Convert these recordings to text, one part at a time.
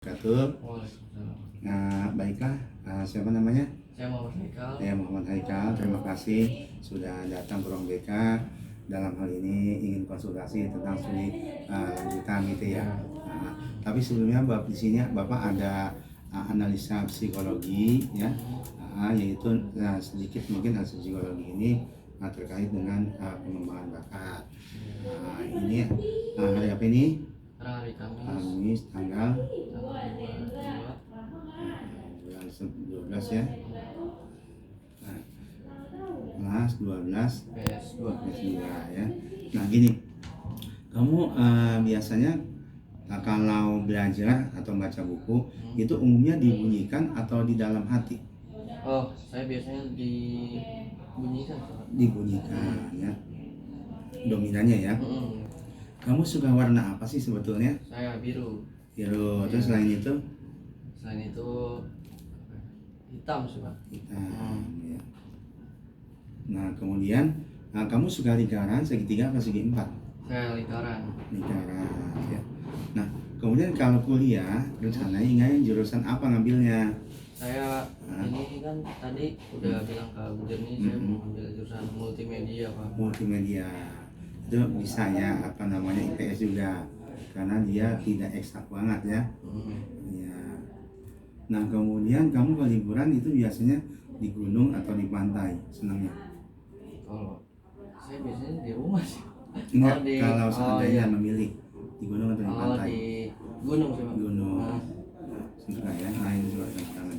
Wabarakatuh. Waalaikumsalam. Nah, baiklah, siapa namanya? Saya Muhammad Haikal. Saya Muhammad Haikal. Terima kasih sudah datang ke ruang BK. Dalam hal ini ingin konsultasi tentang studi lanjutan gitu ya. Nah, tapi sebelumnya Bapak di sini Bapak ada analisa psikologi ya, yaitu sedikit mungkin hasil psikologi ini terkait dengan pengembangan bakat. Ini hari apa ini? Hari Kamis. Kamis tanggal Tanggal 12 ya. Kelas 12 PS2. PS2 ya. Nah gini, kamu biasanya kalau belajar atau baca buku itu umumnya dibunyikan atau di dalam hati? Oh, saya biasanya dibunyikan. Dibunyikan ya. Dominannya ya. Kamu suka warna apa sih sebetulnya? Saya biru. Biru. Terus selain itu? Selain itu hitam sih Pak. Hitam ya. Nah kemudian kamu suka lingkaran, segitiga apa segi empat? Saya lingkaran. Lingkaran ya. Nah kemudian kalau kuliah rencananya jurusan apa ngambilnya? Saya ini kan tadi udah bilang ke Bu Jerni saya mau ambil jurusan multimedia Pak. Multimedia itu bisa ya, apa namanya, IPS juga karena dia tidak eksak banget ya. Ya. Nah kemudian kamu kalau liburan itu biasanya di gunung atau di pantai senangnya? Kalau saya biasanya di rumah sih. Enggak, di- kalau seandainya iya. memilih di gunung atau di Oh, pantai? di gunung sih Pak. Gunung. Nah, Suka ya. Nah ini juga tangan.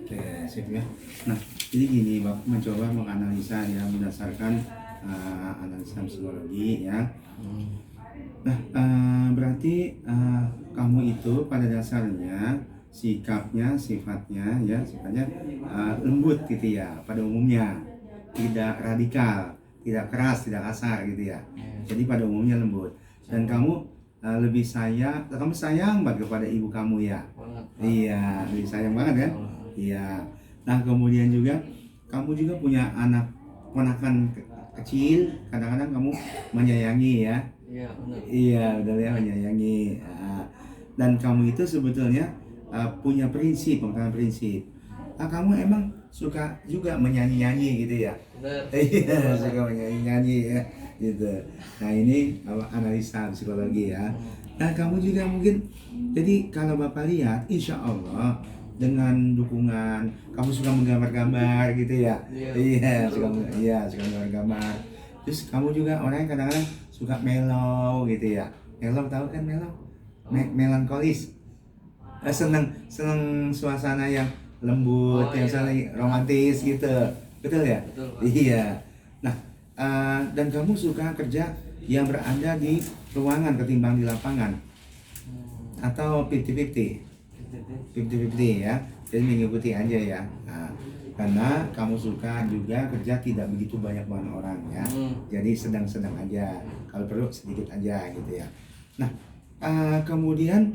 Oke, sip ya. Nah, jadi gini, Bapak mencoba menganalisa ya berdasarkan analisa psikologi ya. Nah, berarti kamu itu pada dasarnya sikapnya, sifatnya ya, sifatnya lembut gitu ya, pada umumnya tidak radikal, tidak keras, tidak kasar gitu ya. Jadi pada umumnya lembut. Dan kamu kamu sayang banget kepada ibu kamu ya. banget. Iya, lebih sayang banget kan? Iya. Nah kemudian juga kamu juga punya anak ponakan kecil, kadang-kadang kamu menyayangi ya. Iya benar. Iya, udah ya menyayangi. Dan kamu itu sebetulnya punya prinsip, pemegang prinsip. Kamu emang suka juga menyanyi-nyanyi gitu ya? Benar. Iya, suka menyanyi-nyanyi ya, gitu. Nah ini analisa psikologi ya. Nah kamu juga mungkin, jadi kalau Bapak lihat, insya Allah dengan dukungan, kamu suka menggambar-gambar gitu ya? Iya, suka menggambar-gambar. Terus kamu juga orang yang kadang-kadang suka mellow gitu ya? Mellow, tahu kan mellow? Melankolis. Seneng suasana yang lembut, yang saling romantis gitu, betul ya? Betul, Pak. Iya. Nah, dan kamu suka kerja yang berada di ruangan ketimbang di lapangan, atau 50-50? 50-50 ya, jadi mengikuti aja ya. Nah, karena kamu suka juga kerja tidak begitu banyak orang ya, jadi sedang-sedang aja, kalau perlu sedikit aja gitu ya. Nah, kemudian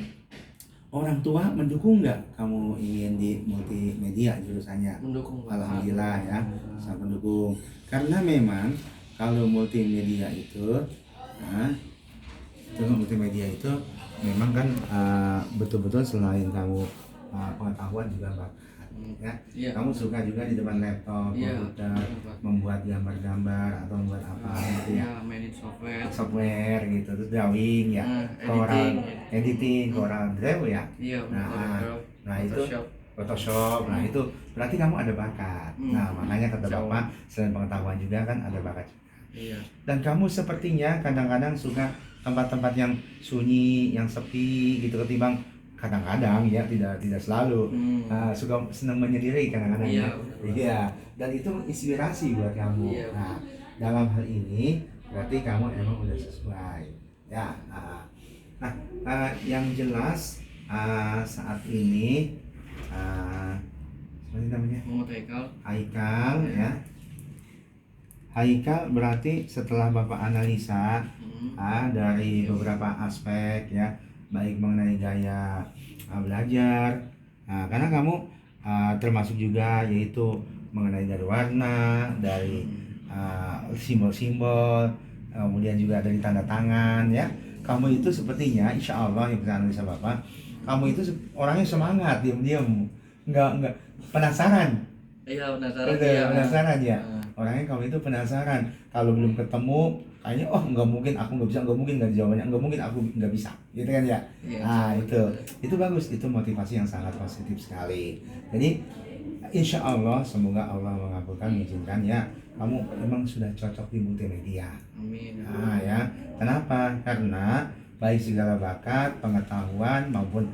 orang tua mendukung nggak kamu ingin di multimedia jurusannya? Mendukung Pak. Alhamdulillah ya, sangat mendukung. Karena memang kalau multimedia itu, multimedia itu memang kan betul-betul selain kamu pengetahuan juga bakat ya. Iya. Kamu suka juga di depan laptop, Iya, komputer, betul, Pak. membuat gambar-gambar atau membuat apa gitu ya. Iya, mainin software. Software gitu, terus drawing ya, editing, Corel Draw ya. Iya, Nah itu Photoshop. Nah itu berarti kamu ada bakat. Nah makanya kata Bapak, selain pengetahuan juga kan ada bakat juga. Iya. Dan kamu sepertinya kadang-kadang suka tempat-tempat yang sunyi, yang sepi gitu ketimbang, kadang-kadang ya, tidak selalu. Suka senang menyendiri kadang-kadang Iya, ya. betul. Iya. Dan itu inspirasi buat kamu. Iya. Nah, dalam hal ini berarti kamu emang udah sesuai. Ya. Nah, yang jelas saat ini apa namanya? Muhammad Haikal. Haikal ya. Haikal berarti setelah Bapak analisa dari beberapa aspek ya, baik mengenai gaya belajar, karena kamu termasuk juga yaitu mengenai dari warna, dari simbol-simbol, kemudian juga dari tanda tangan ya. Kamu itu sepertinya insya Allah yang bisa analisa Bapak, kamu itu orangnya semangat, diam-diam, nggak penasaran. Iya penasaran Betul, ya. penasaran ya. Nah, Orangnya kamu itu penasaran. Kalau belum ketemu, kayaknya oh nggak mungkin aku nggak bisa, nggak mungkin nggak jawabannya, nggak mungkin aku nggak bisa, gitu kan ya. iya, Nah betul. itu bagus, itu motivasi yang sangat positif sekali. Jadi insya Allah semoga Allah mengabulkan, mengizinkan ya. Kamu memang sudah cocok di multimedia. Amin. Nah ya, kenapa? Karena baik segala bakat, pengetahuan maupun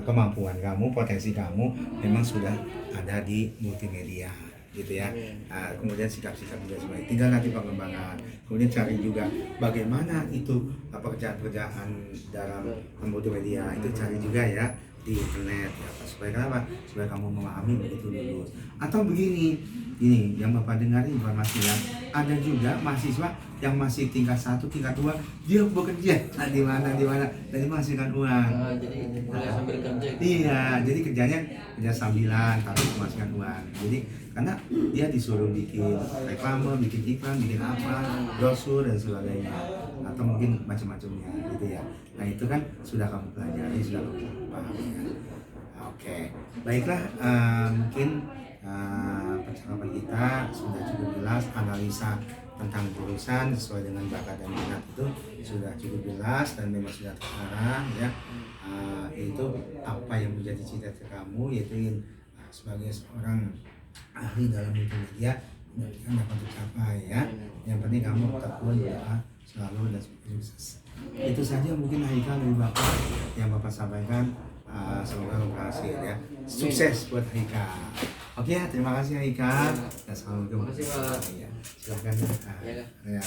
kemampuan kamu, potensi kamu memang sudah ada di multimedia, gitu ya. Nah, kemudian sikap-sikap juga sebaik. Tinggal nanti pengembangan. Kemudian cari juga bagaimana itu pekerjaan-pekerjaan dalam multimedia itu cari juga ya di internet ya. Supaya kenapa? Supaya kamu memahami begitu lulus. Atau begini, ini yang Bapak dengar informasi ya, ada juga mahasiswa yang masih tingkat 1, tingkat 2, dia bekerja di mana dan dia menghasilkan uang. Jadi boleh sambil kerja gitu. Iya, jadi kerjanya kerja sambilan tapi menghasilkan uang. Jadi karena dia disuruh bikin reklame, bikin iklan, bikin apa, brosur dan sebagainya, atau mungkin macam-macamnya gitu ya. Nah itu kan sudah kamu pelajari, sudah kamu pahami ya. Oke, baiklah, mungkin percakapan kita sudah cukup jelas, analisa tentang jurusan sesuai dengan bakat dan minat itu sudah cukup jelas dan memang sudah terarah ya. Itu apa yang menjadi cita-cita kamu, yaitu ingin sebagai seorang ahli dalam multimedia yang dapat tercapai ya. Yang penting kamu tekun, doa selalu dan sukses. Itu saja mungkin Haikal dari Bapak yang Bapak sampaikan. Semoga berhasil ya. Sukses buat Haikal. Oke, terima kasih Haikal. Assalamualaikum. Terima kasih, Pak. Ya, silakan. Ya, Ya.